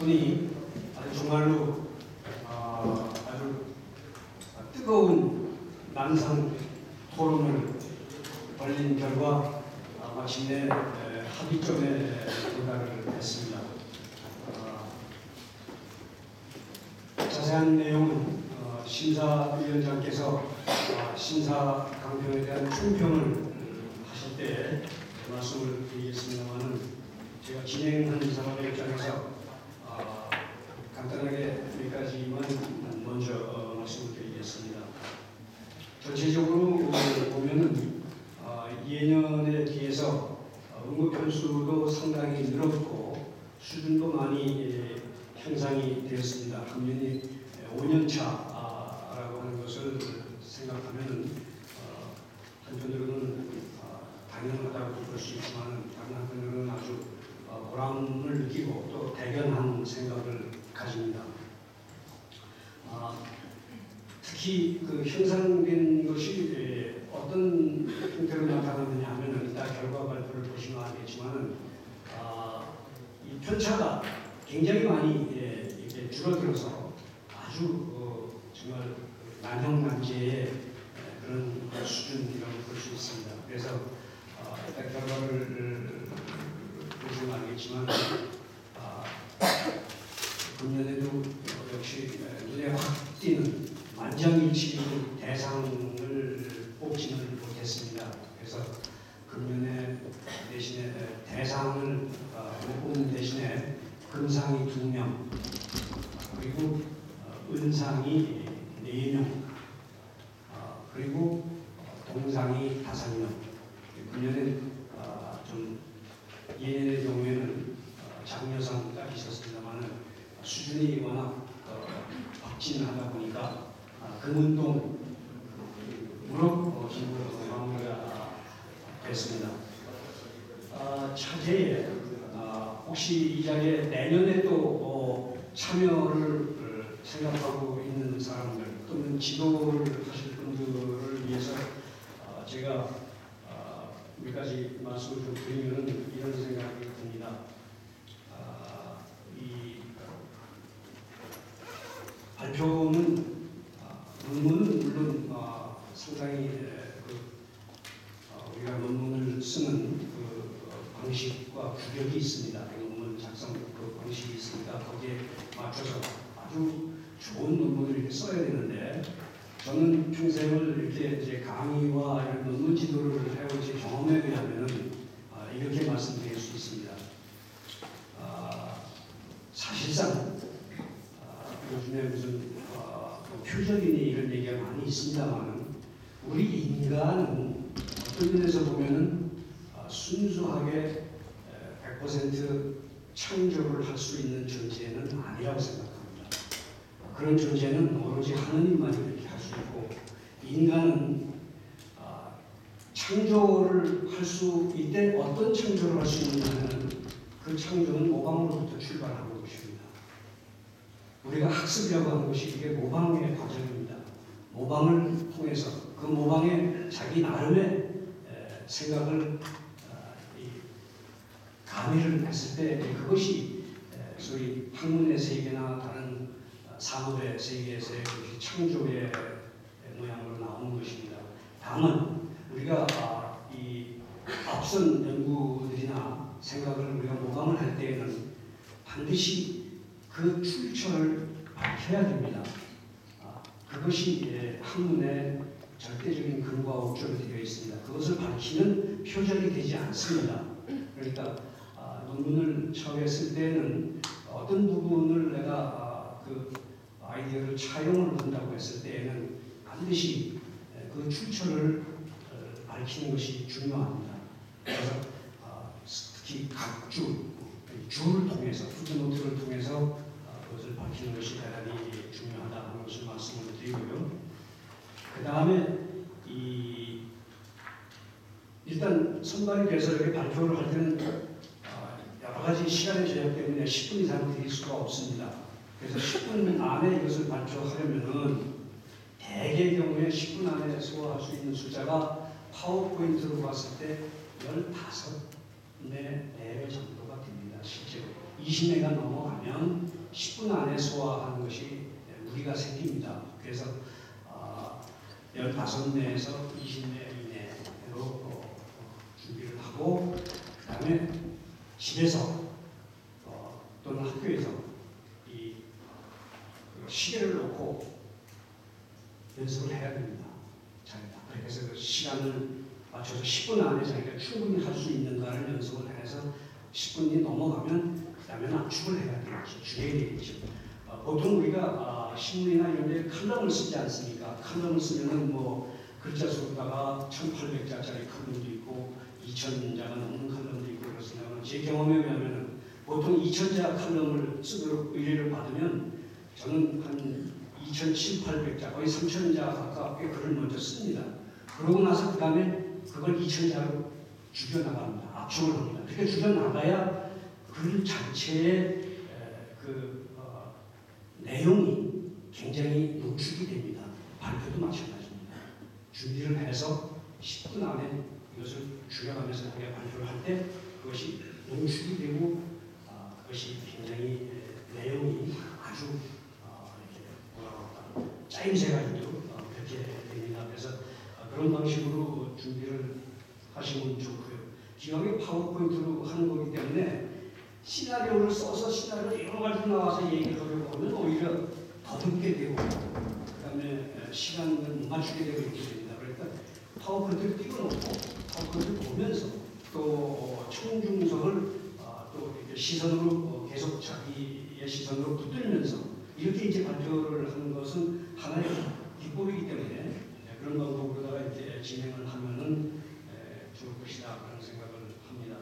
분이 아주 정말로 아주 뜨거운 난상 토론을 벌린 결과 마침내 합의점에 도달을 했습니다. 자세한 내용은 심사위원장께서 심사 강평에 대한 총평을 하실 때 말씀을 드리겠습니다만은 제가 진행하는 사람의 입장에서 간단하게 몇 가지만 먼저 말씀을 드리겠습니다. 전체적으로 보면은 예년에 비해서 응급 편수도 상당히 늘었고 수준도 많이 향상이 되었습니다. 금년이 5년차라고 하는 것을 생각하면 한편으로는 당연하다고 볼 수 있지만 다른 한편으로는 아주 보람을 느끼고 또 대견한 생각을 가집니다. 특히 그 형성된 것이 어떤 형태로 나타나느냐 하면은 이따 결과 발표를 보시면 알겠지만은 이 편차가 굉장히 많이 이렇게 줄어들어서 아주 정말 난형난제의 그런 수준이라고 볼 수 있습니다. 그래서 일단 결과를 보시면 알겠지만 금년에도 역시 눈에 확 띄는 만장일치 대상을 뽑지는 못했습니다. 그래서 금년에 대신에 대상을 못 뽑는 대신에 금상이 2명, 그리고 은상이 4명, 그리고 동상이 5명. 금년엔 좀 예년의 경우에는 장려상가 있었습니다만은 수준이 워낙 박진하다 보니까 금운동 무릎 기부로 마무리가 됐습니다. 차제에 혹시 이 자리에 내년에 또 참여를 생각하고 있는 사람들 또는 지도를 하실 분들을 위해서 제가 몇 가지 말씀을 좀 드리면 이런 생각이 듭니다. 이 발표는 논문은 물론 상당히 우리가 논문을 쓰는 그 방식과 구력이 있습니다. 논문 작성 그 방식이 있습니다. 거기에 맞춰서 아주 좋은 논문을 이렇게 써야 되는데 저는 평생을 이렇게 이제 강의와 이런 논문 지도를 해온 제 경험에 의하면은 이렇게 말씀드릴 수 있습니다. 사실상 요즘에 무슨 표적이니 이런 얘기가 많이 있습니다만 우리 인간은 어떤 면에서 보면은 순수하게 100% 창조를 할 수 있는 존재는 아니라고 생각합니다. 그런 존재는 오로지 하느님만이 이렇게 할 수 있고 인간은 창조를 할 수 이때 어떤 창조를 할 수 있느냐는 그 창조는 모방으로부터 출발하는 것입니다. 우리가 학습이라고 하는 것이 이게 모방의 과정입니다. 모방을 통해서 그 모방에 자기 나름의 생각을 가미를 했을 때 그것이 소위 학문의 세계나 다른 산업의 세계에서의 그것이 창조의 모양으로 나오는 것입니다. 다만 우리가 이 앞선 연구들이나 생각을 우리가 모방을 할 때에는 반드시 그 출처를 밝혀야 됩니다. 그것이 학문의 절대적인 근거와 옥조로 되어 있습니다. 그것을 밝히는 표적이 되지 않습니다. 그러니까 논문을 처음에 쓸 때는 어떤 부분을 내가 그 아이디어를 차용을 한다고 했을 때에는 반드시 그 출처를 밝히는 것이 중요합니다. 그래서 특히 각 주를 통해서 푸드노트를 통해서 그것을 밝히는 것이 대단히 중요하다는 것을 말씀을 드리고요. 그 다음에 일단 선발이 돼서 이렇게 발표를 할 때는 여러 가지 시간의 제약 때문에 10분 이상 드릴 수가 없습니다. 그래서 10분 안에 이것을 발표하려면은 대개의 경우에 10분 안에 소화할 수 있는 숫자가 파워포인트로 봤을 때 15매 정도가 됩니다. 실제로 20매가 넘어가면 10분 안에 소화하는 것이 무리가 생깁니다. 그래서 15내에서 20내 이내로 준비를 하고 그다음에 집에서 또는 학교에서 이 시계를 놓고 연습을 해야 됩니다. 자기가. 그래서 그 시간을 맞춰서 10분 안에 자기가 충분히 할 수 있는가를 연습을 해서 10분이 넘어가면 그 다음에 압축을 해야 되겠죠. 줄여야 되겠죠. 보통 우리가 신문이나 이런 데 칼럼을 쓰지 않습니까? 칼럼을 쓰면은 뭐 글자 수로다가 1800자짜리 칼럼도 있고 2000자가 넘는 칼럼도 있고 그렇습니다. 제 경험에 의하면 보통 2000자 칼럼을 쓰도록 의뢰를 받으면 저는 한 2700, 800자 거의 3000자 가깝게 글을 먼저 씁니다. 그러고 나서 그 다음에 그걸 2000자로 줄여나갑니다. 압축을 합니다. 그렇게 줄여나가야 글 자체의 내용이 굉장히 노출이 됩니다. 발표도 마찬가지입니다. 준비를 해서 10분 안에 이것을 줄여가면서 발표를 할 때 그것이 노출이 되고 그것이 굉장히 내용이 아주 짜임새가 있도록 그렇게 됩니다. 그래서 그런 방식으로 준비를 하시면 좋고요. 기왕에 파워포인트로 하는 거기 때문에 시나리오를 써서 시나리오 여러 가지 나와서 얘기를 하려고 하면 오히려 더듬게 되고 그다음에 시간을 못 맞추게 되고 이렇게 됩니다. 그러니까 파워포인트를 띄워놓고 파워포인트를 보면서 또 청중석을 또 이렇게 시선으로 계속 자기의 시선으로 붙들면서 이렇게 이제 발표를 하는 것은 하나의 기법이기 때문에 그런 방법으로다가 이제 진행을 하면은 좋을 것이다 그런 생각을 합니다.